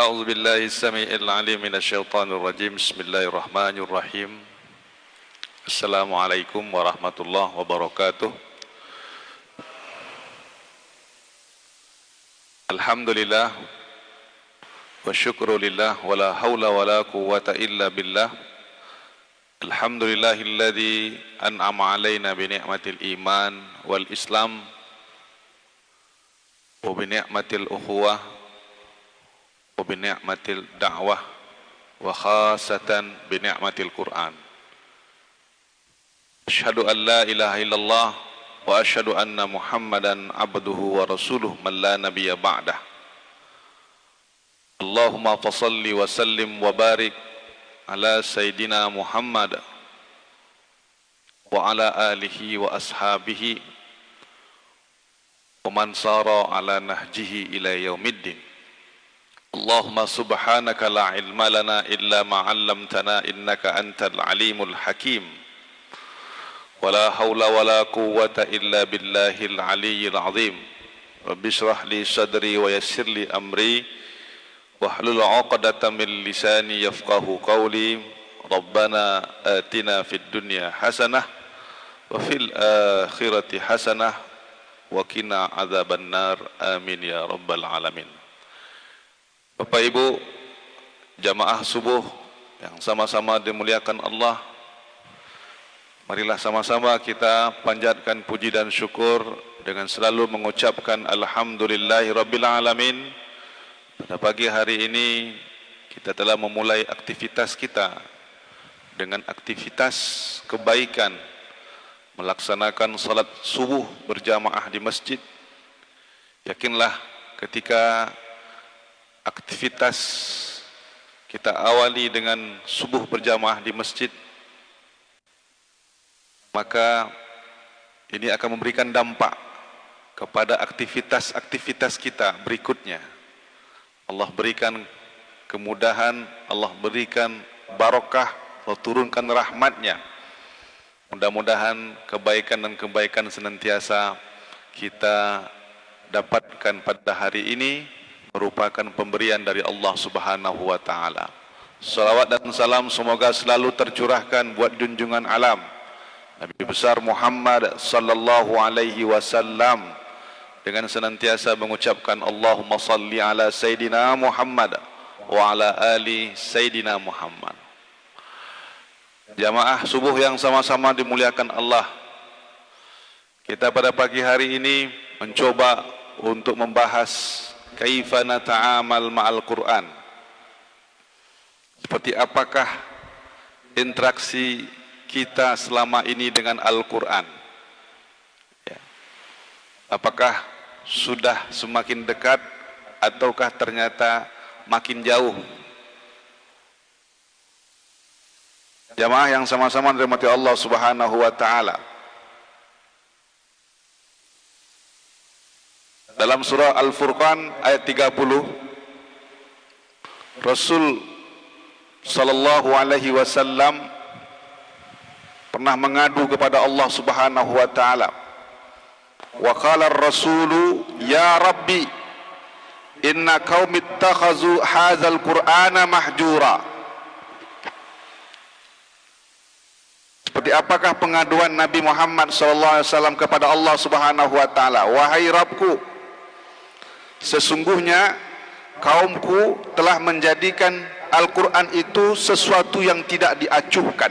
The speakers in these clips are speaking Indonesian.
أعوذ بالله السميع العليم من الشيطان الرجيم بسم الله الرحمن الرحيم السلام عليكم ورحمة الله وبركاته الحمد لله والشكر لله ولا حول ولا قوة إلا بالله الحمد لله الذي أنعم علينا بنعمة الإيمان والإسلام وبنعمة الأخوة وبنعمة الدعوة وخاصة بنعمة القرآن أشهد أن لا إله إلا الله وأشهد أن محمدا عبده ورسوله من لا نبي بعده اللهم فصل وسلم وبارك على سيدنا محمد وعلى آله وأصحابه ومن صار على نهجه إلى يوم الدين اللهم سبحانك لا علم لنا إلا ما علمتنا إنك أنت العليم الحكيم ولا حول ولا قوة إلا بالله العلي العظيم رب اشرح لي صدري ويسر لي أمري واحلل عقدة من لساني يفقه قولي ربنا آتنا في الدنيا حسنة وفي الآخرة حسنة وقنا عذاب النار آمين يا رب العالمين. Bapak Ibu jamaah subuh yang sama-sama dimuliakan Allah, marilah sama-sama kita panjatkan puji dan syukur dengan selalu mengucapkan Alhamdulillahirabbil alamin. Pada pagi hari ini kita telah memulai aktivitas kita dengan aktivitas kebaikan, melaksanakan salat subuh berjamaah di masjid. Yakinlah ketika aktivitas kita awali dengan subuh berjamaah di masjid, maka ini akan memberikan dampak kepada aktivitas-aktivitas kita berikutnya. Allah berikan kemudahan, Allah berikan barokah, Allah turunkan rahmatnya. Mudah-mudahan kebaikan dan kebaikan senantiasa kita dapatkan pada hari ini merupakan pemberian dari Allah Subhanahu wa taala. Salawat dan salam semoga selalu tercurahkan buat junjungan alam Nabi besar Muhammad sallallahu alaihi wasallam dengan senantiasa mengucapkan Allahumma salli ala sayidina Muhammad wa ala ali sayidina Muhammad. Jamaah subuh yang sama-sama dimuliakan Allah, kita pada pagi hari ini mencoba untuk membahas kaifa nata'amal ma'al Qur'an. Seperti apakah interaksi kita selama ini dengan Al-Quran? Ya. Apakah sudah semakin dekat ataukah ternyata makin jauh? Jamaah yang sama-sama dirahmati Allah Subhanahu wa taala. Dalam surah Al-Furqan ayat 30, Rasul sallallahu alaihi wasallam pernah mengadu kepada Allah Subhanahu wa taala. Wa qala ar-rasulu ya rabbi inna qaumi ittakhazu hadzal qur'ana mahjura. Seperti apakah pengaduan Nabi Muhammad sallallahu alaihi wasallam kepada Allah Subhanahu wa taala? Wahai Rabbku, sesungguhnya kaumku telah menjadikan Al-Quran itu sesuatu yang tidak diacuhkan.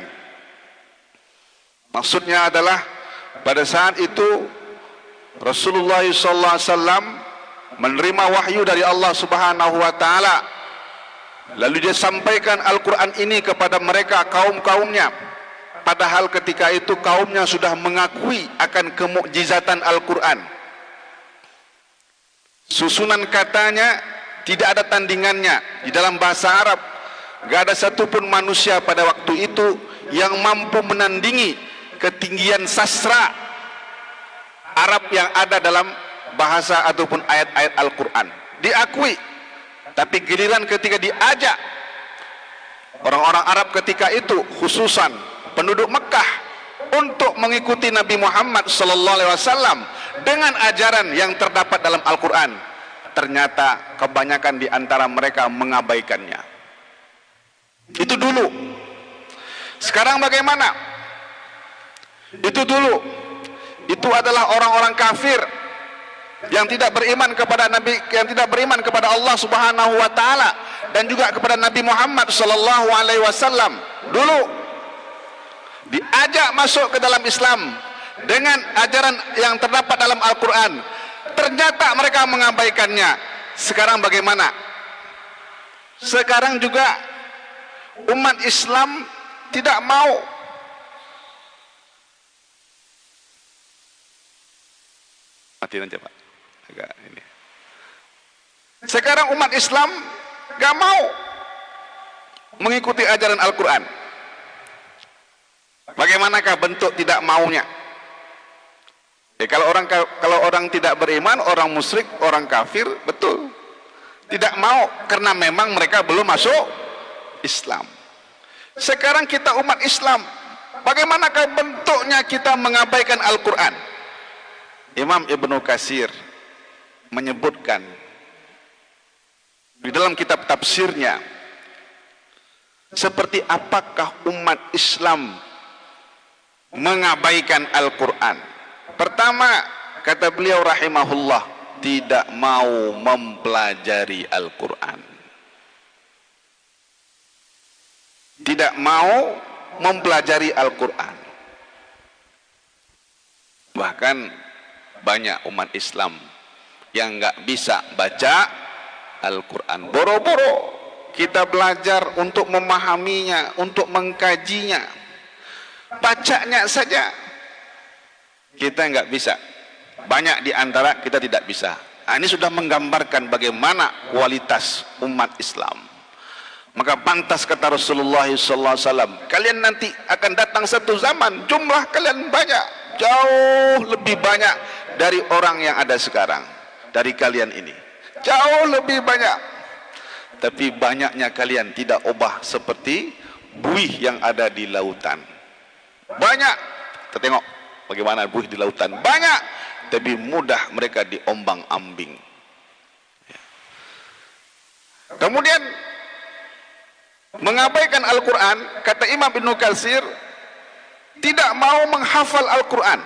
Maksudnya adalah pada saat itu Rasulullah SAW menerima wahyu dari Allah Subhanahu wa taala, lalu dia sampaikan Al-Quran ini kepada mereka kaum-kaumnya, padahal ketika itu kaumnya sudah mengakui akan kemukjizatan Al-Quran. Susunan katanya tidak ada tandingannya di dalam bahasa Arab. Gak ada satupun manusia pada waktu itu yang mampu menandingi ketinggian sastra Arab yang ada dalam bahasa ataupun ayat-ayat Al-Quran. Diakui. Tapi giliran ketika diajak orang-orang Arab ketika itu, khususan penduduk Mekah, untuk mengikuti Nabi Muhammad sallallahu alaihi wasallam dengan ajaran yang terdapat dalam Al-Quran, ternyata kebanyakan di antara mereka mengabaikannya. Itu dulu. Sekarang bagaimana? Itu dulu. Itu adalah orang-orang kafir yang tidak beriman kepada Nabi, yang tidak beriman kepada Allah Subhanahu wa taala dan juga kepada Nabi Muhammad sallallahu alaihi wasallam. Dulu diajak masuk ke dalam Islam dengan ajaran yang terdapat dalam Al-Qur'an. Ternyata mereka mengabaikannya. Sekarang bagaimana? Sekarang juga umat Islam tidak mau matiin aja Pak. Agak ini. Sekarang umat Islam gak mau mengikuti ajaran Al-Quran. Bagaimanakah bentuk tidak maunya? Ya, kalau orang tidak beriman, orang musyrik, orang kafir, betul tidak mau karena memang mereka belum masuk Islam. Sekarang kita umat Islam, bagaimanakah bentuknya kita mengabaikan Al-Quran? Imam Ibnu Katsir menyebutkan di dalam kitab tafsirnya, seperti apakah umat Islam mengabaikan Al-Quran. Pertama, kata beliau rahimahullah, tidak mau mempelajari Al-Quran. Tidak mau mempelajari Al-Quran. Bahkan banyak umat Islam yang nggak bisa baca Al-Quran. Boro-boro kita belajar untuk memahaminya, untuk mengkajinya, bacanya saja kita nggak bisa. Banyak di antara kita tidak bisa. Nah, ini sudah menggambarkan bagaimana kualitas umat Islam. Maka pantas kata Rasulullah SAW, kalian nanti akan datang satu zaman, jumlah kalian banyak, jauh lebih banyak dari orang yang ada sekarang, dari kalian ini, jauh lebih banyak. Tapi banyaknya kalian tidak ubah seperti buih yang ada di lautan. Banyak, kita tengok bagaimana buih di lautan, banyak, tapi mudah mereka diombang-ambing. Kemudian mengabaikan Al-Quran, kata Imam Ibnu Katsir, tidak mau menghafal Al-Quran.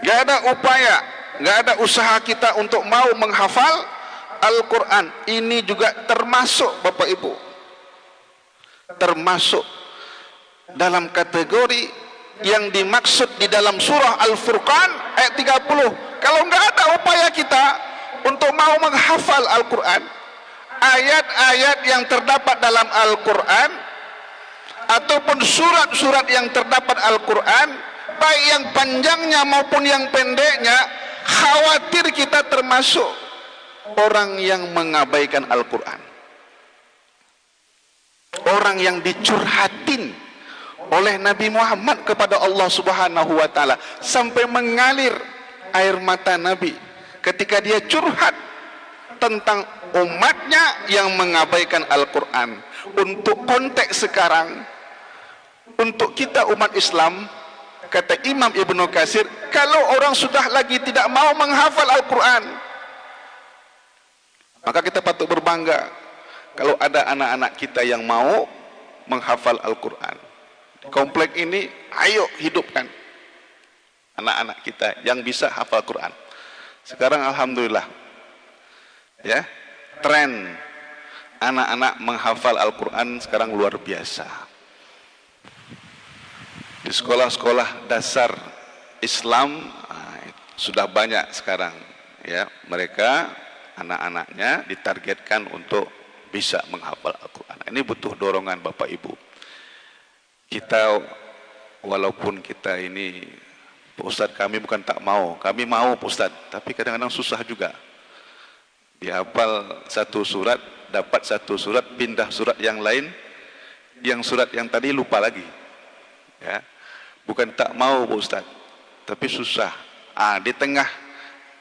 Gak ada upaya, gak ada usaha kita untuk mau menghafal Al-Quran. Ini juga termasuk, Bapak Ibu, termasuk dalam kategori yang dimaksud di dalam surah Al-Furqan ayat 30. Kalau nggak ada upaya kita untuk mau menghafal Al-Quran, ayat-ayat yang terdapat dalam Al-Quran ataupun surat-surat yang terdapat Al-Quran, baik yang panjangnya maupun yang pendeknya, khawatir kita termasuk orang yang mengabaikan Al-Quran, orang yang dicurhatin oleh Nabi Muhammad kepada Allah Subhanahu wa taala sampai mengalir air mata Nabi ketika dia curhat tentang umatnya yang mengabaikan Al-Quran. Untuk konteks sekarang, untuk kita umat Islam, kata Imam Ibnu Katsir, kalau orang sudah lagi tidak mau menghafal Al-Quran, maka kita patut berbangga kalau ada anak-anak kita yang mau menghafal Al-Quran. Di komplek ini, ayo hidupkan anak-anak kita yang bisa hafal Quran. Sekarang alhamdulillah, ya, tren anak-anak menghafal Al-Quran sekarang luar biasa. Di sekolah-sekolah dasar Islam sudah banyak sekarang, ya, mereka anak-anaknya ditargetkan untuk bisa menghafal Al-Quran. Ini butuh dorongan Bapak Ibu. Kita walaupun kita ini, Pak Ustadz, kami bukan tak mau, kami mau Pak Ustadz, tapi kadang-kadang susah juga. Dihafal satu surat, dapat satu surat, pindah surat yang lain, yang surat yang tadi lupa lagi. Ya, bukan tak mau Pak Ustadz, tapi susah. Di tengah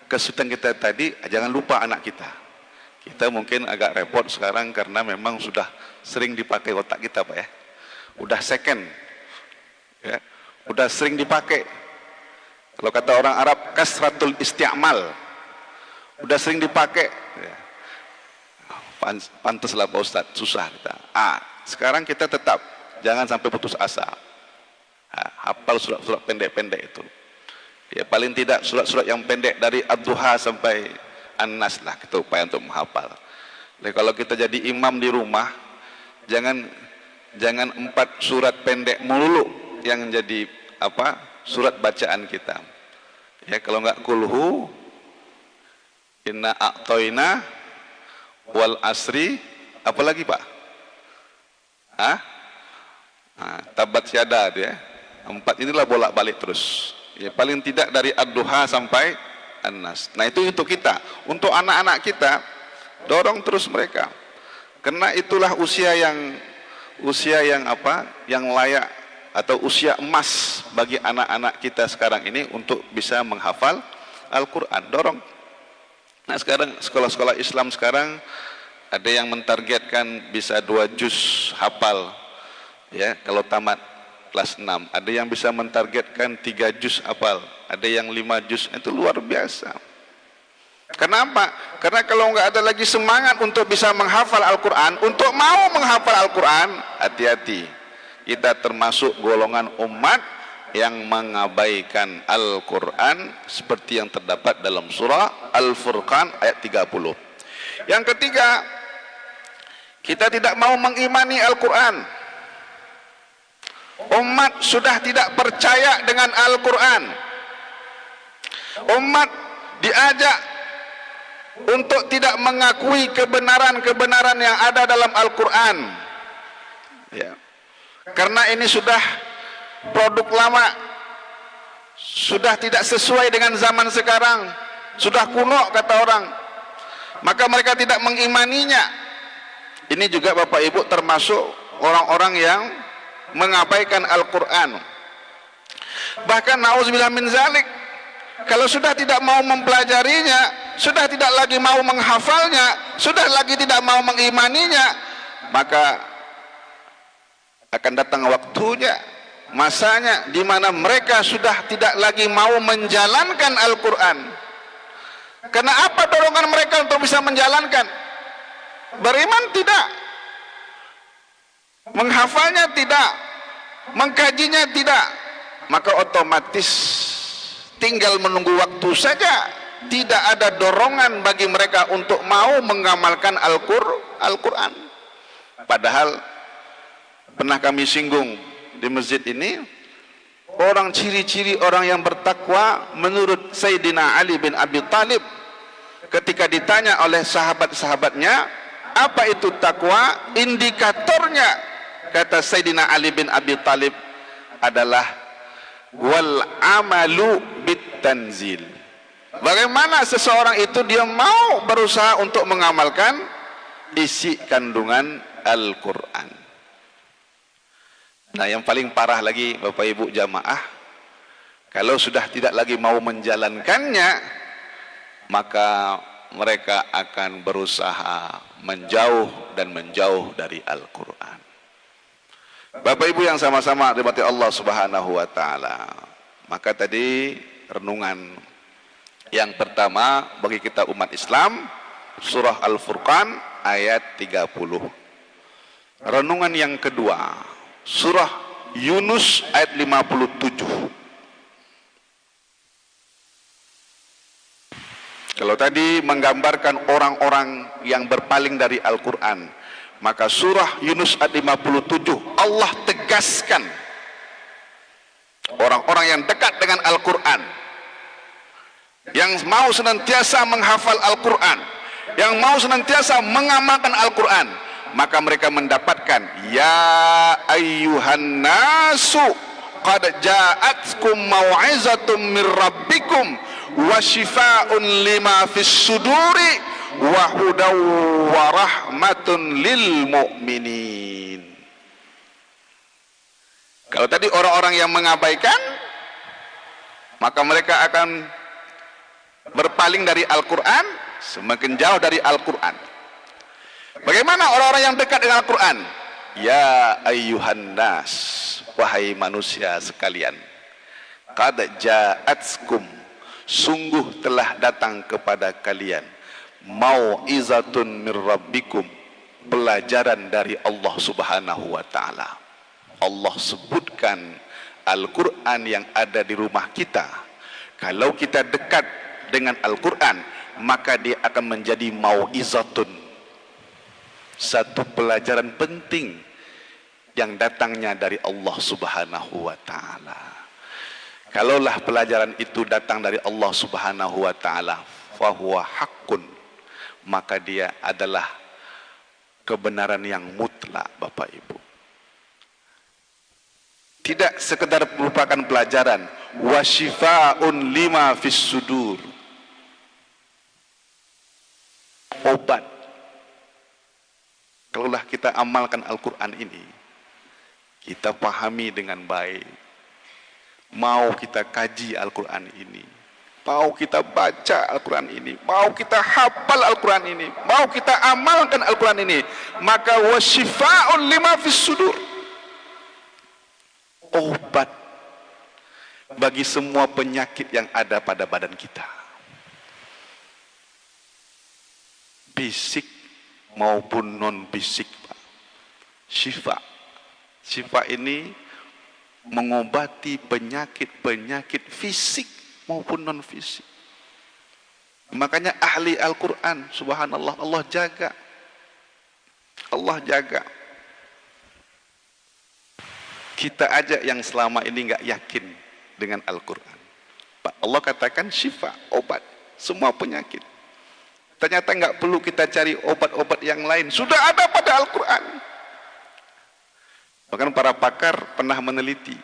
kesulitan kita tadi, jangan lupa anak kita. Kita mungkin agak repot sekarang karena memang sudah sering dipakai otak kita, Pak, ya. Udah second, ya, udah sering dipakai. Kalau kata orang Arab, kasratul isti'mal, udah sering dipakai. Ya. Pantaslah Pak Ustadz, susah kita. Sekarang kita tetap jangan sampai putus asa. Hafal surat-surat pendek-pendek itu. Ya paling tidak surat-surat yang pendek dari Ad-Duha sampai An-Nas lah kita upaya untuk menghafal. Jadi kalau kita jadi imam di rumah, jangan 4 surat pendek melulu yang jadi surat bacaan kita. Ya kalau enggak kulhu, inna a'toina, wal asri, apalagi Pak? Tabat syada dia. 4 inilah bolak-balik terus. Ya paling tidak dari Ad-Duha sampai An-Nas. Nah itu untuk kita, untuk anak-anak kita, dorong terus mereka. Karena itulah usia yang layak atau usia emas bagi anak-anak kita sekarang ini untuk bisa menghafal Al-Quran. Dorong. Nah sekarang sekolah-sekolah Islam sekarang ada yang mentargetkan bisa 2 juz hafal. Ya kalau tamat kelas 6, ada yang bisa mentargetkan 3 juz hafal, ada yang 5 juz. Itu luar biasa. Kenapa? Karena kalau nggak ada lagi semangat untuk bisa menghafal Al-Quran, untuk mau menghafal Al-Quran, hati-hati, kita termasuk golongan umat yang mengabaikan Al-Quran seperti yang terdapat dalam surah Al-Furqan ayat 30. Yang ketiga, kita tidak mau mengimani Al-Quran. Umat sudah tidak percaya dengan Al-Quran. Umat diajak untuk tidak mengakui kebenaran-kebenaran yang ada dalam Al-Quran. Ya. Karena ini sudah produk lama, sudah tidak sesuai dengan zaman sekarang, sudah kuno kata orang. Maka mereka tidak mengimaninya. Ini juga Bapak Ibu termasuk orang-orang yang mengabaikan Al-Quran. Bahkan na'udzubillah min zalik, kalau sudah tidak mau mempelajarinya, sudah tidak lagi mau menghafalnya, sudah lagi tidak mau mengimaninya, maka akan datang waktunya, masanya di mana mereka sudah tidak lagi mau menjalankan Al-Quran. Karena apa dorongan mereka untuk bisa menjalankan? Beriman tidak, menghafalnya tidak, mengkajinya tidak, maka otomatis tinggal menunggu waktu saja. Tidak ada dorongan bagi mereka untuk mau mengamalkan Al-Quran. Padahal pernah kami singgung di masjid ini, orang ciri-ciri orang yang bertakwa menurut Sayyidina Ali bin Abi Thalib, ketika ditanya oleh sahabat-sahabatnya apa itu takwa, indikatornya kata Sayyidina Ali bin Abi Thalib adalah wal amalu bit tanzil. Bagaimana seseorang itu dia mau berusaha untuk mengamalkan isi kandungan Al-Quran. Nah yang paling parah lagi Bapak Ibu jamaah, kalau sudah tidak lagi mau menjalankannya, maka mereka akan berusaha menjauh dan menjauh dari Al-Quran. Bapak Ibu yang sama-sama dirahmati Allah Subhanahu wa taala. Maka tadi renungan yang pertama bagi kita umat Islam, surah Al-Furqan ayat 30. Renungan yang kedua, surah Yunus ayat 57. Kalau tadi menggambarkan orang-orang yang berpaling dari Al-Quran, maka surah Yunus ayat 57 Allah tegaskan orang-orang yang dekat dengan Al-Quran, yang mau senantiasa menghafal Al-Quran, yang mau senantiasa mengamalkan Al-Quran, maka mereka mendapatkan ya ayyuhan nasu qad ja'atkum mau'izatun mir rabbikum wa shifaa'un lima fis suduri wa hudaw wa rahmatun lil mu'minin. Kalau tadi orang-orang yang mengabaikan, maka mereka akan berpaling dari Al-Quran, semakin jauh dari Al-Quran. Bagaimana orang-orang yang dekat dengan Al-Quran? Ya ayyuhan nas, wahai manusia sekalian, qad ja'atkum, sungguh telah datang kepada kalian mau'izatun mir rabbikum, pelajaran dari Allah Subhanahu wa taala. Allah sebutkan Al-Qur'an yang ada di rumah kita. Kalau kita dekat dengan Al-Qur'an, maka dia akan menjadi mau'izatun, satu pelajaran penting yang datangnya dari Allah Subhanahu wa taala. Kalaulah pelajaran itu datang dari Allah Subhanahu wa taala, fahuwa haqqun, maka dia adalah kebenaran yang mutlak, Bapak Ibu. Tidak sekedar merupakan pelajaran, wa syifaa'un lima fis sudur, obat. Kalaulah kita amalkan Al-Qur'an ini, kita pahami dengan baik, mau kita kaji Al-Qur'an ini, mau kita baca Al-Quran ini, mau kita hafal Al-Quran ini, mau kita amalkan Al-Quran ini, maka wasyifa'un lima fis sudur, obat bagi semua penyakit yang ada pada badan kita, fisik maupun non fisik. Syifa ini mengobati penyakit-penyakit fisik maupun non fisik. Makanya ahli Al-Quran, subhanallah, Allah jaga. Kita aja yang selama ini nggak yakin dengan Al-Quran, Allah katakan syifa, obat semua penyakit. Ternyata nggak perlu kita cari obat-obat yang lain, sudah ada pada Al-Quran. Bahkan para pakar pernah meneliti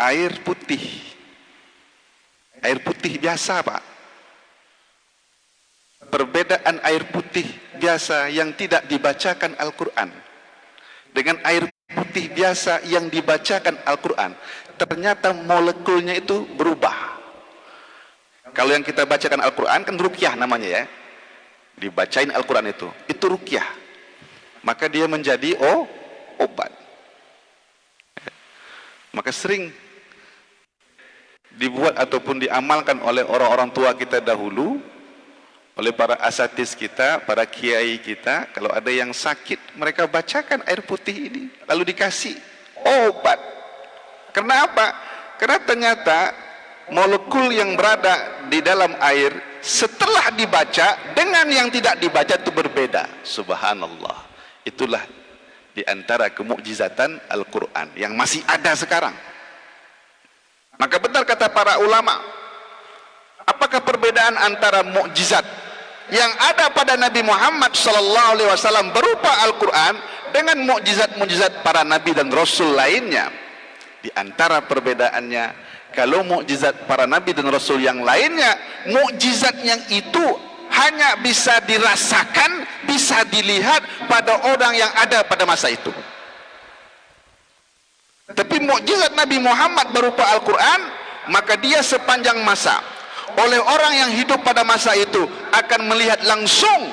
air putih biasa, Pak, perbedaan air putih biasa yang tidak dibacakan Al-Quran dengan air putih biasa yang dibacakan Al-Quran, ternyata molekulnya itu berubah. Kalau yang kita bacakan Al-Quran kan ruqyah namanya ya, dibacain Al-Quran itu ruqyah, maka dia menjadi obat. Maka sering dibuat ataupun diamalkan oleh orang-orang tua kita dahulu, oleh para asatidz kita, para kiai kita. Kalau ada yang sakit, mereka bacakan air putih ini, lalu dikasih obat. Kenapa? Karena ternyata molekul yang berada di dalam air setelah dibaca dengan yang tidak dibaca itu berbeda. Subhanallah. Itulah di antara kemukjizatan Al-Quran yang masih ada sekarang. Maka benar kata para ulama, apakah perbedaan antara mukjizat yang ada pada Nabi Muhammad SAW berupa Al-Quran dengan mukjizat-mukjizat para Nabi dan Rasul lainnya? Di antara perbedaannya, kalau mukjizat para Nabi dan Rasul yang lainnya, mukjizat yang itu hanya bisa dirasakan, bisa dilihat pada orang yang ada pada masa itu. Tapi mukjizat Nabi Muhammad berupa Al-Quran, maka dia sepanjang masa oleh orang yang hidup pada masa itu akan melihat langsung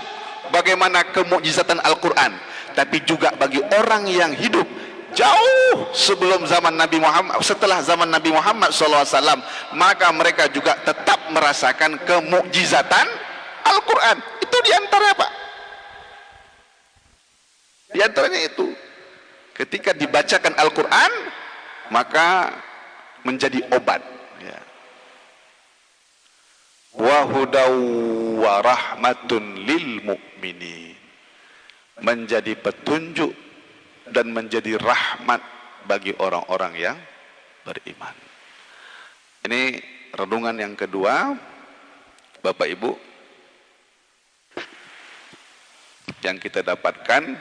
bagaimana kemukjizatan Al-Quran. Tapi juga bagi orang yang hidup jauh sebelum zaman Nabi Muhammad, setelah zaman Nabi Muhammad SAW, maka mereka juga tetap merasakan kemukjizatan Al-Quran. Itu diantara Pak, diantaranya itu ketika dibacakan Al-Quran, maka menjadi obat ya. Wa hudaw wa rahmatun lil mu'minin, menjadi petunjuk dan menjadi rahmat bagi orang-orang yang beriman. Ini renungan yang kedua, Bapak Ibu, yang kita dapatkan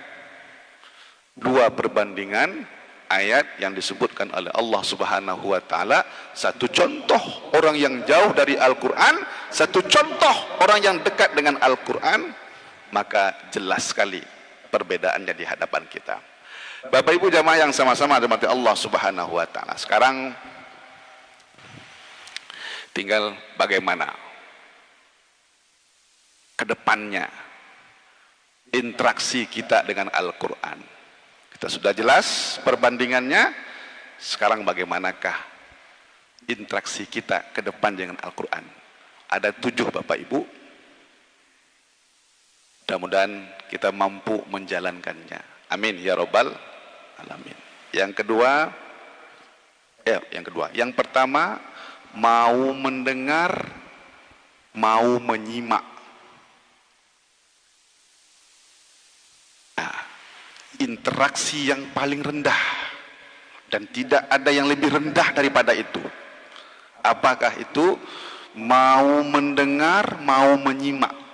dua perbandingan ayat yang disebutkan oleh Allah Subhanahu wa taala. Satu contoh orang yang jauh dari Al-Qur'an, satu contoh orang yang dekat dengan Al-Qur'an, maka jelas sekali perbedaannya di hadapan kita. Bapak Ibu jamaah yang sama-sama dirahmati Allah Subhanahu wa taala. Sekarang tinggal bagaimana ke depannya interaksi kita dengan Al-Quran. Kita sudah jelas perbandingannya. Sekarang bagaimanakah interaksi kita ke depan dengan Al-Quran. Ada 7 Bapak Ibu. Mudah-mudahan kita mampu menjalankannya. Amin ya Rabbal Alamin. Yang kedua, yang pertama, mau mendengar, mau menyimak. Nah, interaksi yang paling rendah dan tidak ada yang lebih rendah daripada itu. Apakah itu? Mau mendengar, mau menyimak.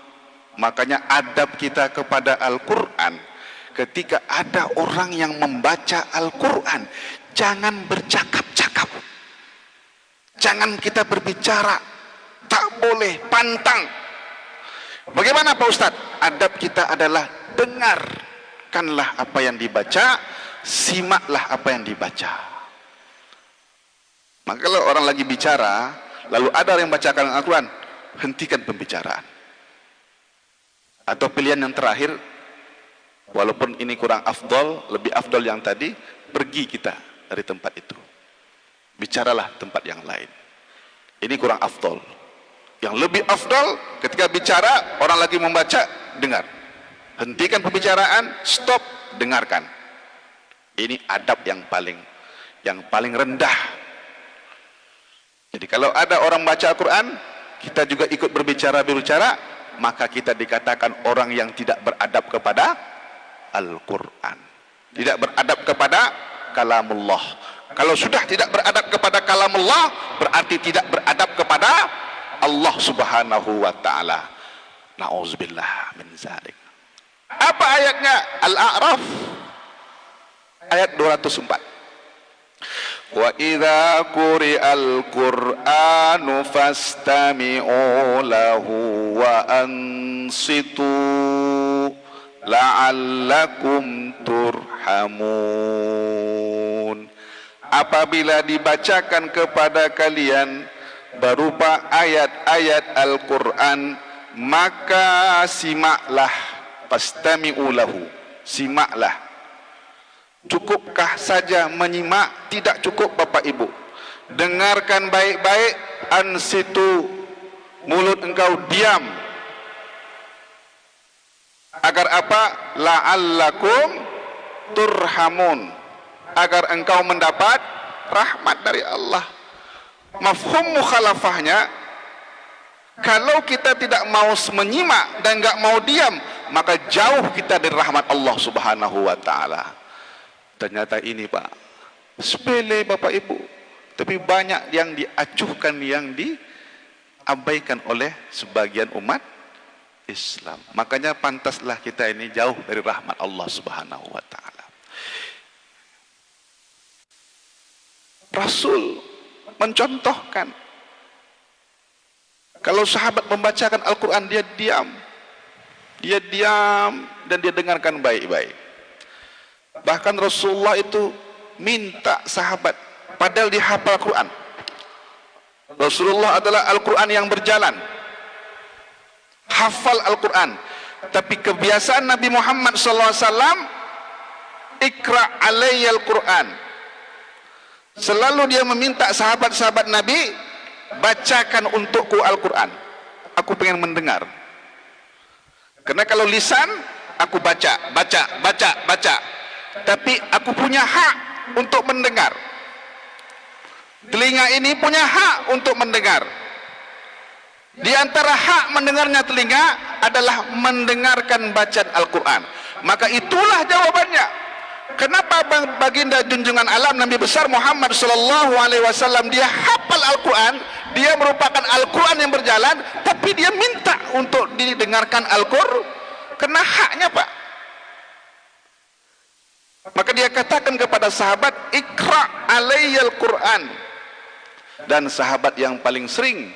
Makanya adab kita kepada Al-Quran, ketika ada orang yang membaca Al-Quran, jangan bercakap-cakap, jangan kita berbicara, tak boleh pantang. Bagaimana Pak Ustadz? Adab kita adalah dengarkanlah apa yang dibaca, simaklah apa yang dibaca. Maka kalau orang lagi bicara, lalu ada yang bacakan Al-Quran, hentikan pembicaraan. Atau pilihan yang terakhir, walaupun ini kurang afdol, lebih afdol yang tadi, pergi kita dari tempat itu, bicaralah tempat yang lain. Ini kurang afdol. Yang lebih afdol, ketika bicara, orang lagi membaca, dengar. Hentikan pembicaraan, stop, dengarkan. Ini adab yang paling rendah. Jadi kalau ada orang baca Al-Quran, kita juga ikut berbicara, maka kita dikatakan orang yang tidak beradab kepada Al-Quran, tidak beradab kepada kalamullah. Kalau sudah tidak beradab kepada kalamullah, berarti tidak beradab kepada Allah subhanahu wa ta'ala. Na'udzubillah min zalik. Apa ayatnya? Al-A'raf ayat 204. Wa idza quri'al Qur'anu fastami'u lahu wa ansitu la'allakum turhamun. Apabila dibacakan kepada kalian berupa ayat-ayat Al-Quran, maka simaklah. Fastami'u lahu, simaklah. Cukupkah saja menyimak? Tidak cukup Bapak Ibu. Dengarkan baik-baik. Ansitu, mulut engkau diam. Agar apa? La'allakum turhamun, agar engkau mendapat rahmat dari Allah. Mafhum mukhalafahnya, kalau kita tidak mau menyimak dan enggak mau diam, maka jauh kita dari rahmat Allah subhanahu wa ta'ala. Ternyata ini Pak, sepele Bapak Ibu, tapi banyak yang diacuhkan, yang diabaikan oleh sebagian umat Islam. Makanya pantaslah kita ini jauh dari rahmat Allah subhanahu wa ta'ala. Rasul mencontohkan, kalau sahabat membacakan Al-Quran, dia diam dan dia dengarkan baik-baik. Bahkan Rasulullah itu minta sahabat, padahal dia hafal Al-Quran. Rasulullah adalah Al-Quran yang berjalan, hafal Al-Quran. Tapi kebiasaan Nabi Muhammad SAW, ikra alayya Al-Quran. Selalu dia meminta sahabat-sahabat Nabi, bacakan untukku Al-Quran, aku pengen mendengar. Karena kalau lisan, aku baca. Tapi aku punya hak untuk mendengar. Telinga ini punya hak untuk mendengar. Di antara hak mendengarnya telinga adalah mendengarkan bacaan Al-Quran. Maka itulah jawabannya. Kenapa baginda junjungan alam Nabi besar Muhammad SAW, dia hafal Al-Quran, dia merupakan Al-Quran yang berjalan, tapi dia minta untuk didengarkan Al-Quran, kena haknya Pak. Maka dia katakan kepada sahabat, ikra alayyal Quran. Dan sahabat yang paling sering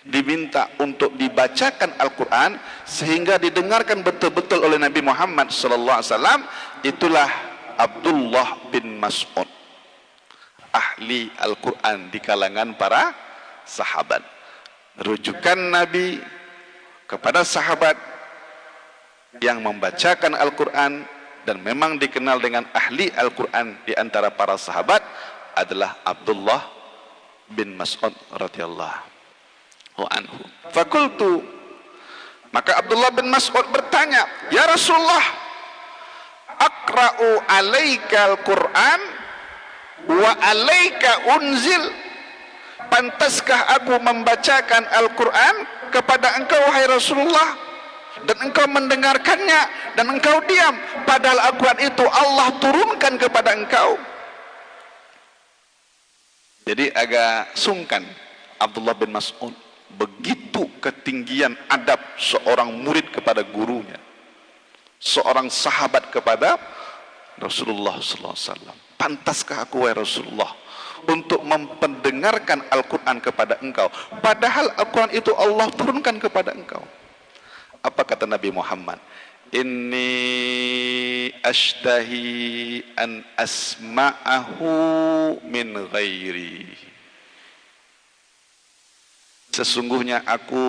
diminta untuk dibacakan Al-Quran sehingga didengarkan betul-betul oleh Nabi Muhammad SAW, itulah Abdullah bin Mas'ud, ahli Al-Quran di kalangan para sahabat. Rujukan Nabi kepada sahabat yang membacakan Al-Quran dan memang dikenal dengan ahli Al-Quran di antara para sahabat adalah Abdullah bin Mas'ud radhiyallahu anhu. Fakultu, maka Abdullah bin Mas'ud bertanya, ya Rasulullah, akra'u alaikal Qur'an wa alaika unzil, pantaskah aku membacakan Al-Quran kepada engkau wahai Rasulullah, dan engkau mendengarkannya dan engkau diam, padahal Al-Quran itu Allah turunkan kepada engkau. Jadi agak sungkan Abdullah bin Mas'ud, begitu ketinggian adab seorang murid kepada gurunya, seorang sahabat kepada Rasulullah SAW. Pantaskah aku wahai Rasulullah untuk mempendengarkan Al-Quran kepada engkau, padahal Al-Quran itu Allah turunkan kepada engkau. Apa kata Nabi Muhammad? Inni ashtahi an asma'ahu min ghairi. Sesungguhnya aku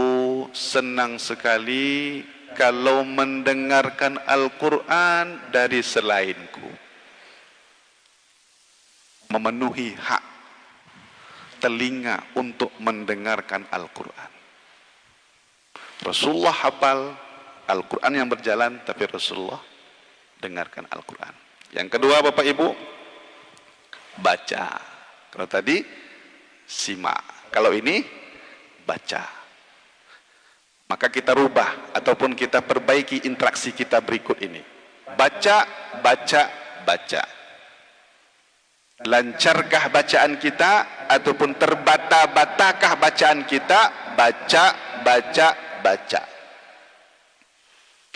senang sekali kalau mendengarkan Al-Quran dari selainku. Memenuhi hak telinga untuk mendengarkan Al-Quran. Rasulullah hafal Al-Quran yang berjalan, tapi Rasulullah dengarkan Al-Quran. Yang kedua Bapak Ibu, baca. Kalau tadi simak, kalau ini baca. Maka kita rubah ataupun kita perbaiki interaksi kita berikut ini. Baca, baca, baca. Lancarkah bacaan kita ataupun terbata-batakah bacaan kita? Baca, baca, baca.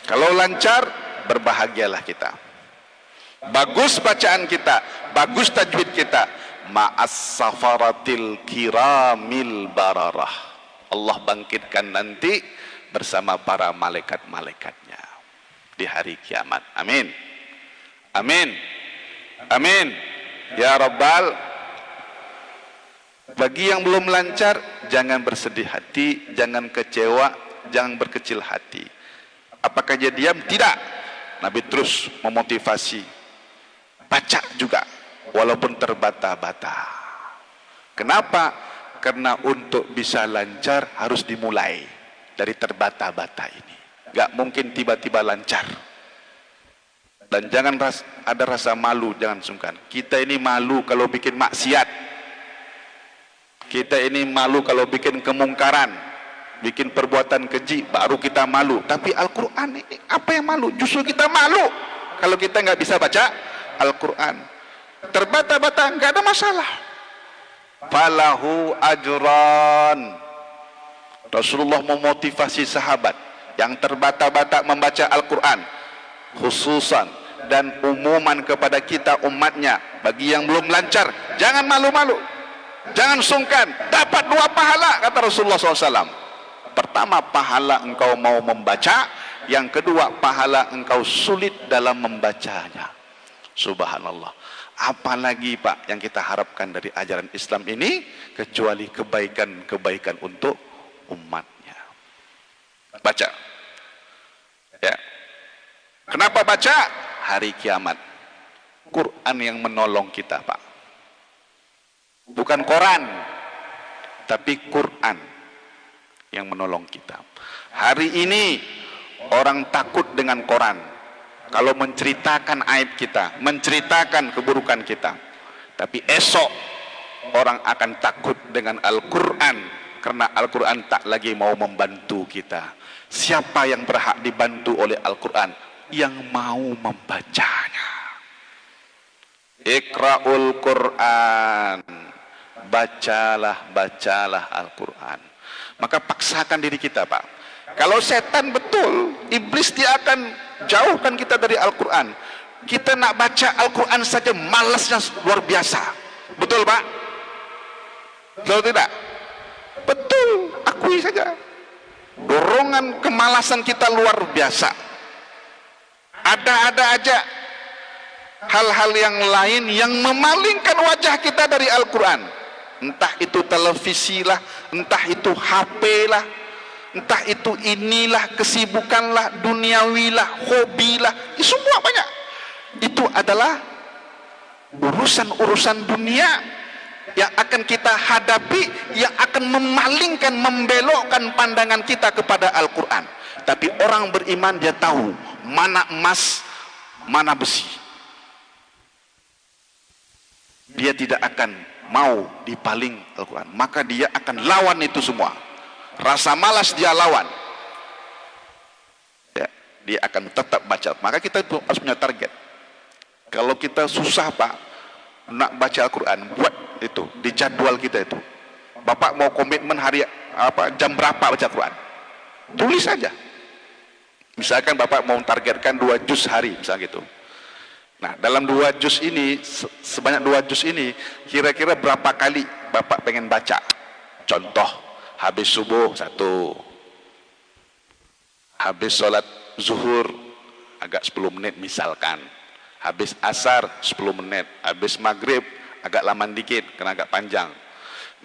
Kalau lancar, berbahagialah kita. Bagus bacaan kita, bagus tajwid kita. Ma'as safaratil kiramil bararah. Allah bangkitkan nanti bersama para malaikat-malaikatnya di hari kiamat. Amin. Amin. Amin. Ya Rabbal. Bagi yang belum lancar, jangan bersedih hati, jangan kecewa, jangan berkecil hati. Apakah dia diam? Tidak. Nabi terus memotivasi. Baca juga, walaupun terbata-bata. Kenapa? Karena untuk bisa lancar harus dimulai dari terbata-bata ini. Gak mungkin tiba-tiba lancar. Dan jangan ada rasa malu, jangan sungkan. Kita ini malu kalau bikin maksiat. Kita ini malu kalau bikin kemungkaran, bikin perbuatan keji, baru kita malu. Tapi Al-Quran ini apa yang malu? Justru kita malu kalau kita nggak bisa baca Al-Quran. Terbata-bata nggak ada masalah. Falahu ajran. Rasulullah memotivasi sahabat yang terbata-bata membaca Al-Quran, khususan dan umuman kepada kita umatnya. Bagi yang belum lancar, jangan malu-malu, jangan sungkan, dapat 2 pahala kata Rasulullah SAW. Pertama, pahala engkau mau membaca. Yang kedua, pahala engkau sulit dalam membacanya. Subhanallah. Apalagi Pak yang kita harapkan dari ajaran Islam ini kecuali kebaikan-kebaikan untuk umatnya. Baca. Ya. Kenapa baca? Hari kiamat. Quran yang menolong kita Pak. Bukan Quran, tapi Quran yang menolong kita. Hari ini orang takut dengan Quran. Kalau menceritakan aib kita, menceritakan keburukan kita. Tapi esok orang akan takut dengan Al-Quran, karena Al-Quran tak lagi mau membantu kita. Siapa yang berhak dibantu oleh Al-Quran? Yang mau membacanya. Iqra'ul Quran. Bacalah Al-Quran. Maka paksakan diri kita Pak. Kalau setan betul, iblis dia akan jauhkan kita dari Al-Quran. Kita nak baca Al-Quran saja malasnya luar biasa. Betul Pak? Betul tidak? Betul, akui saja. Dorongan kemalasan kita luar biasa. Ada aja hal-hal yang lain yang memalingkan wajah kita dari Al-Quran. Entah itu televisi lah, entah itu HP lah, entah itu inilah, kesibukanlah, duniawilah, hobilah, semua banyak. Itu adalah urusan-urusan dunia yang akan kita hadapi, yang akan memalingkan, membelokkan pandangan kita kepada Al-Quran. Tapi orang beriman dia tahu mana emas, mana besi. Dia tidak akan mau dipaling Al-Quran, maka dia akan lawan itu semua. Rasa malas dia lawan, ya, dia akan tetap baca. Maka kita harus punya target. Kalau kita susah Pak nak baca Al-Quran, buat itu di jadwal kita itu. Bapak mau komitmen hari jam berapa baca Al-Quran, tulis saja. Misalkan Bapak mau targetkan 2 juz hari, misalnya gitu. Nah, dalam 2 juz ini, sebanyak 2 juz ini, kira-kira berapa kali Bapak pengen baca? Contoh, habis subuh 1, habis sholat zuhur agak 10 menit misalkan, habis asar 10 menit, habis maghrib agak lama dikit, karena agak panjang.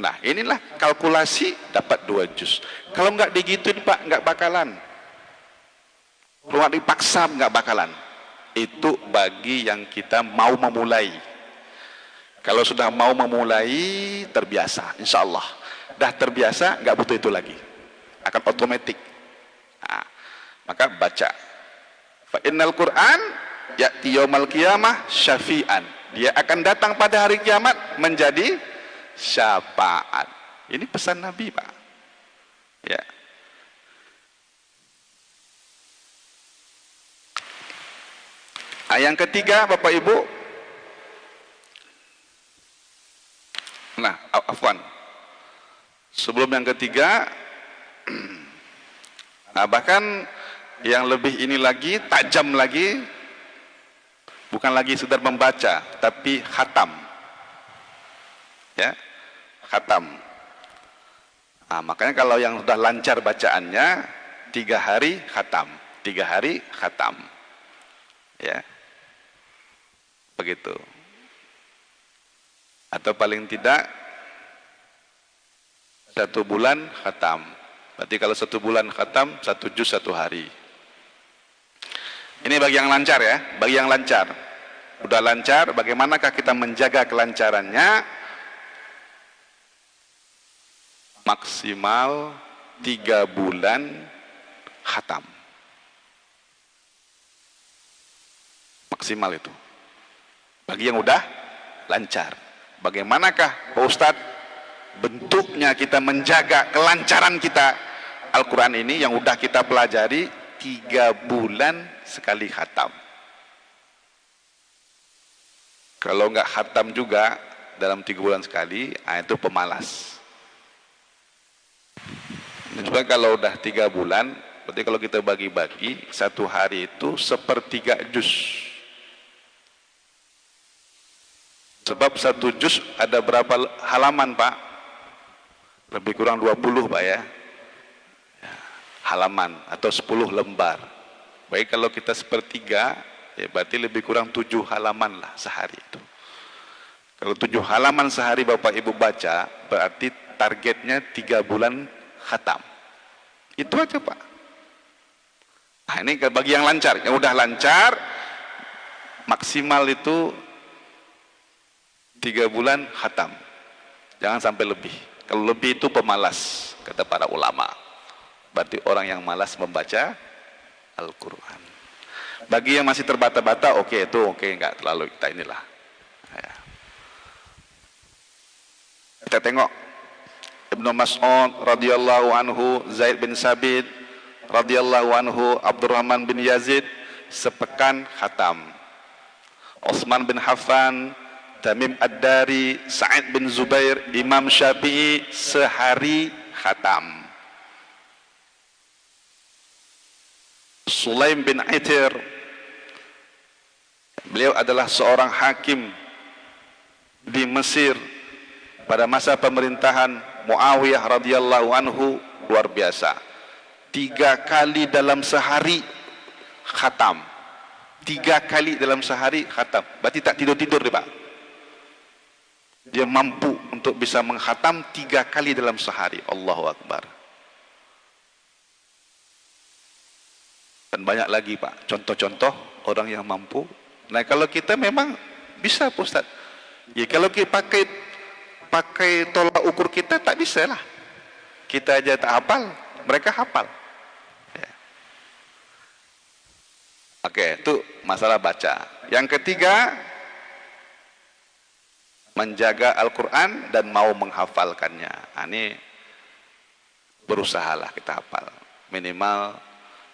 Nah, inilah kalkulasi dapat 2 juz. Kalau nggak digituin Pak, nggak bakalan. Kalau nggak dipaksa, nggak bakalan. Itu bagi yang kita mau memulai. Kalau sudah mau memulai, terbiasa, insya Allah. Dah terbiasa, nggak butuh itu lagi, akan otomatis. Nah, maka baca. Fa innal Qur'an ya'ti yaumal qiyamah syafi'an. Dia akan datang pada hari kiamat menjadi syafaat. Ini pesan Nabi Pak. Ya. Yang ketiga Bapak Ibu, nah afwan, sebelum yang ketiga, nah bahkan yang lebih ini lagi, tajam lagi, bukan lagi sekedar membaca, tapi khatam, ya, khatam. Nah, makanya kalau yang sudah lancar bacaannya, 3 hari khatam, 3 hari khatam, ya. Begitu. Atau paling tidak 1 bulan khatam. Berarti kalau 1 bulan khatam, 1 juz 1 hari. Ini bagi yang lancar ya, bagi yang lancar. Udah lancar, bagaimanakah kita menjaga kelancarannya? Maksimal 3 bulan khatam. Maksimal itu. Bagi yang udah lancar. Bagaimanakah Pak Ustadz bentuknya kita menjaga kelancaran kita Al-Quran ini yang udah kita pelajari 3 bulan sekali khatam. Kalau nggak khatam juga dalam 3 bulan sekali, itu pemalas. Dan juga kalau udah 3 bulan, berarti kalau kita bagi-bagi 1 hari itu 1/3 juz. Sebab 1 juz ada berapa halaman Pak? Lebih kurang 20 Pak ya, halaman atau 10 lembar. Baik kalau kita 1/3, ya berarti lebih kurang 7 halaman lah sehari itu. Kalau 7 halaman sehari Bapak Ibu baca, berarti targetnya 3 bulan khatam. Itu aja Pak. Nah ini bagi yang lancar, yang udah lancar, maksimal itu 3 bulan khatam, jangan sampai lebih. Kalau lebih itu pemalas, kata para ulama. Berarti orang yang malas membaca Al-Quran. Bagi yang masih terbata-bata, oke, itu oke, enggak terlalu kita inilah. Ya. Kita tengok Ibnu Mas'ud radhiyallahu anhu, Zaid bin Sabit radhiyallahu anhu, Abdurrahman bin Yazid sepekan khatam. Utsman bin Affan, Tamim Ad-Dari, Sa'id bin Zubair, Imam Syafi'i sehari khatam. Sulaim bin Aitir, beliau adalah seorang hakim di Mesir pada masa pemerintahan Muawiyah radhiyallahu anhu, luar biasa. 3 kali dalam sehari khatam. 3 kali dalam sehari khatam. Berarti tak tidur-tidur deh Pak. Dia mampu untuk bisa menghatam 3 kali dalam sehari. Allahu Akbar. Dan banyak lagi Pak, contoh-contoh orang yang mampu. Nah kalau kita memang bisa Pak Ustaz. Ya kalau kita pakai tolak ukur kita tak bisa lah. Kita aja tak hafal, mereka hafal. Ya. Oke, itu masalah baca. Yang ketiga, menjaga Al-Quran dan mau menghafalkannya. Ini berusahalah kita hafal. Minimal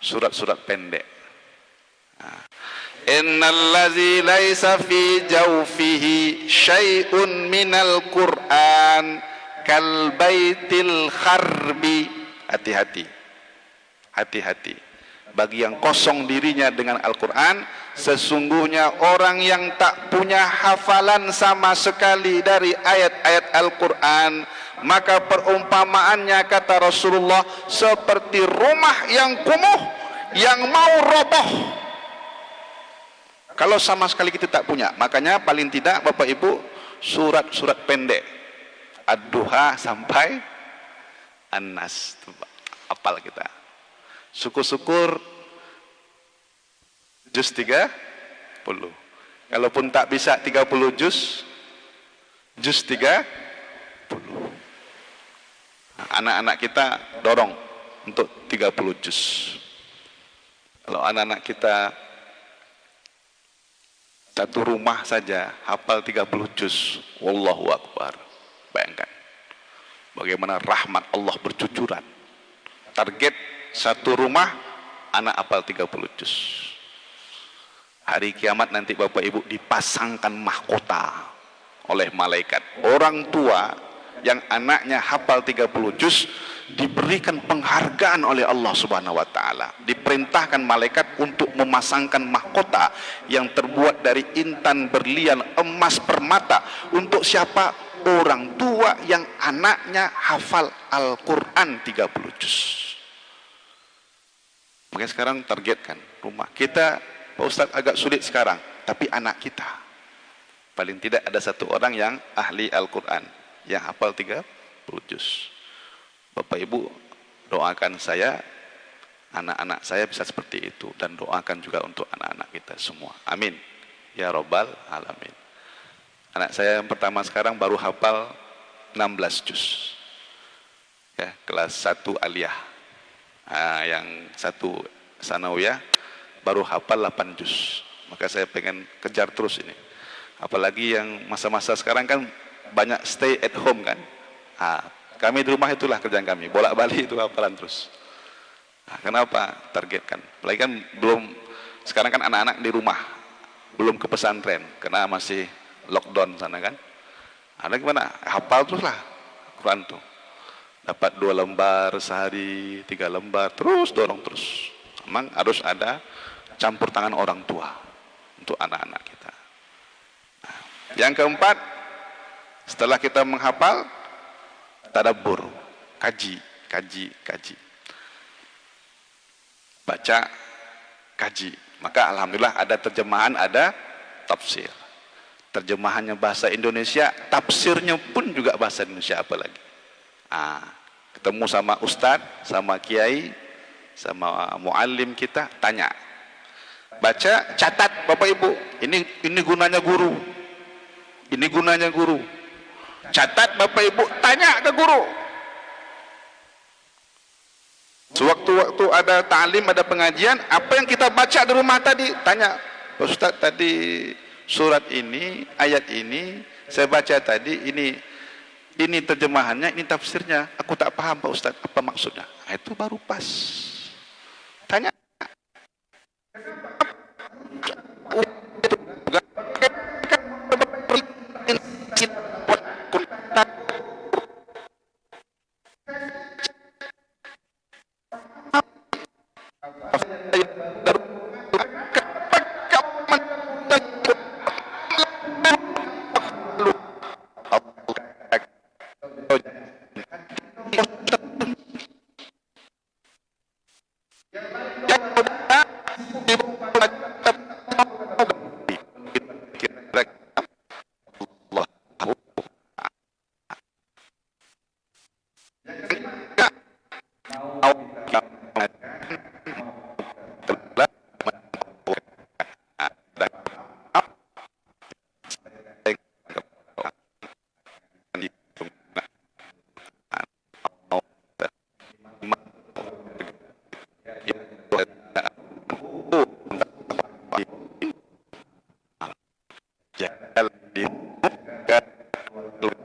surat-surat pendek. Innallazi laisa fi jawfihi syai'un minal Qur'an kal baitil kharbi. Hati-hati. Hati-hati. Bagi yang kosong dirinya dengan Al-Quran, sesungguhnya orang yang tak punya hafalan sama sekali dari ayat-ayat Al-Quran, maka perumpamaannya, kata Rasulullah, seperti rumah yang kumuh yang mau roboh. Kalau sama sekali kita tak punya, makanya paling tidak Bapak Ibu, surat-surat pendek, Ad-Duha sampai An-Nas, hafal kita. Syukur-syukur juz 30. Kalaupun tak bisa 30 juz 30. Anak-anak kita dorong untuk 30 juz. Kalau anak-anak kita satu rumah saja hafal 30 juz, wallahu akbar. Bayangkan bagaimana rahmat Allah bercucuran. Target satu rumah anak hafal 30 juz. Hari kiamat nanti Bapak Ibu dipasangkan mahkota oleh malaikat. Orang tua yang anaknya hafal 30 juz diberikan penghargaan oleh Allah Subhanahu wa taala. Diperintahkan malaikat untuk memasangkan mahkota yang terbuat dari intan, berlian, emas, permata. Untuk siapa? Orang tua yang anaknya hafal Al-Quran 30 juz. Makanya sekarang targetkan rumah kita, Pak Ustadz, agak sulit sekarang, tapi anak kita paling tidak ada satu orang yang ahli Al-Quran, yang hafal 30 juz. Bapak Ibu doakan saya, anak-anak saya bisa seperti itu, dan doakan juga untuk anak-anak kita semua. Amin ya Rabbal Alamin. Anak saya yang pertama sekarang baru hafal 16 juz, ya, kelas 1 aliyah. Yang satu sanawiyah baru hafal 8 juz. Maka saya pengen kejar terus ini. Apalagi yang masa-masa sekarang kan banyak stay at home kan. Kami di rumah itulah kerjaan kami, bolak-balik itu hafalan terus. Kenapa? Targetkan. Apalagi kan sekarang kan anak-anak di rumah, belum ke pesantren karena masih lockdown sana kan. Ada gimana? Hafal terus lah Quran tuh. Dapat 2 lembar sehari, 3 lembar, terus dorong terus. Memang harus ada campur tangan orang tua untuk anak-anak kita. Yang keempat, setelah kita menghafal, tadabbur, kaji. Baca, kaji. Maka alhamdulillah ada terjemahan, ada tafsir. Terjemahannya bahasa Indonesia, tafsirnya pun juga bahasa Indonesia, apalagi. Ketemu sama ustadz, sama kiai, sama muallim kita, tanya. Baca, catat Bapak Ibu. Ini gunanya guru. Ini gunanya guru. Catat Bapak Ibu, tanya ke guru. Sewaktu-waktu ada ta'lim, ada pengajian, apa yang kita baca di rumah tadi, tanya. Pak Ustadz, tadi surat ini, ayat ini, saya baca tadi, ini terjemahannya, ini tafsirnya. Aku tak paham Pak Ustadz, apa maksudnya? Itu baru pas. Tanya. Jangan dibuka kita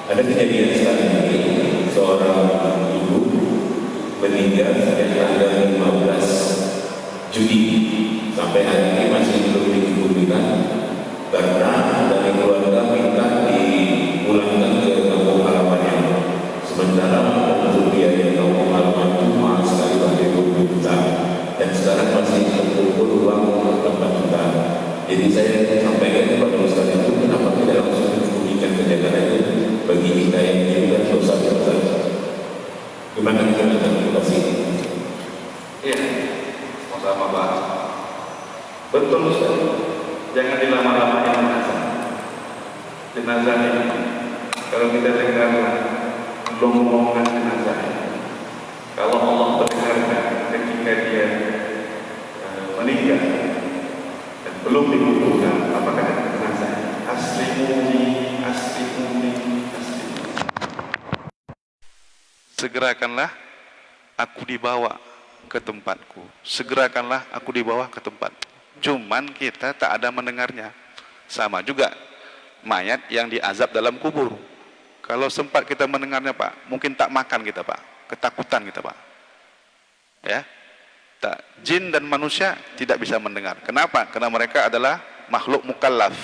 Ada kejadian sekali lagi, seorang ibu meninggal sejak tanggal 15 Juni sampai hari ini masih belum dikuburkan karena dari keluarga minta dipulangkan ke kampung halamannya. Sementara untuk biaya kampung halaman itu mahal sekali, Pak, 20 juta, dan sekarang masih terkumpul uang 8 juta. Jadi saya sampaikan kepada Ustaz itu, kenapa tidak langsung dikuburkan ke Jakarta itu bagi kita yang juga dosa-dosa. Gimana kita terima kasih? Iya, sama-sama Pak. Betul Ustaz. Jangan dilama-lamain jenazah ini. Kalau kita dengar belum ngomongan jenazah, kalau Allah mendengarkan ketika dia meninggal dan belum dikuburkan, apakah ada jenazah? Aslimuni. Segerakanlah aku dibawa ke tempatku. Segerakanlah aku dibawa ke tempat. Cuman kita tak ada mendengarnya. Sama juga mayat yang diazab dalam kubur. Kalau sempat kita mendengarnya, Pak, mungkin tak makan kita, Pak. Ketakutan kita, Pak. Ya. Tak, jin dan manusia tidak bisa mendengar. Kenapa? Karena mereka adalah makhluk mukallaf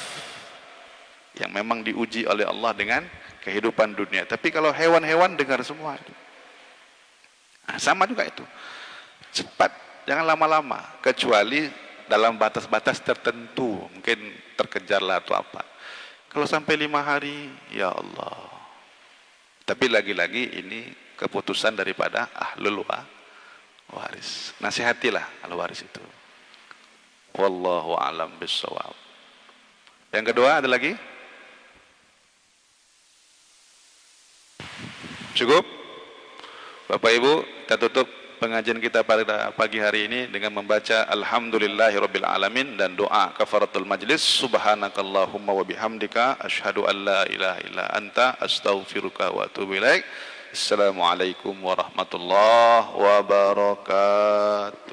yang memang diuji oleh Allah dengan kehidupan dunia. Tapi kalau hewan-hewan dengar semua itu. Nah, sama juga itu. Cepat, jangan lama-lama, kecuali dalam batas-batas tertentu, mungkin terkejarlah atau apa. Kalau sampai 5 hari, ya Allah. Tapi lagi-lagi ini keputusan daripada ahlul waris. Nasihatilah al waris itu. Wallahu a'lam bissawab. Yang kedua ada lagi? Cukup? Bapak Ibu, kita tutup pengajian kita pada pagi hari ini dengan membaca Alhamdulillahirabbil alamin dan doa kafaratul majlis. Subhanakallahumma wa bihamdika asyhadu an la ilaha illa anta astaghfiruka wa atubu ilaik. Assalamualaikum warahmatullahi wabarakatuh.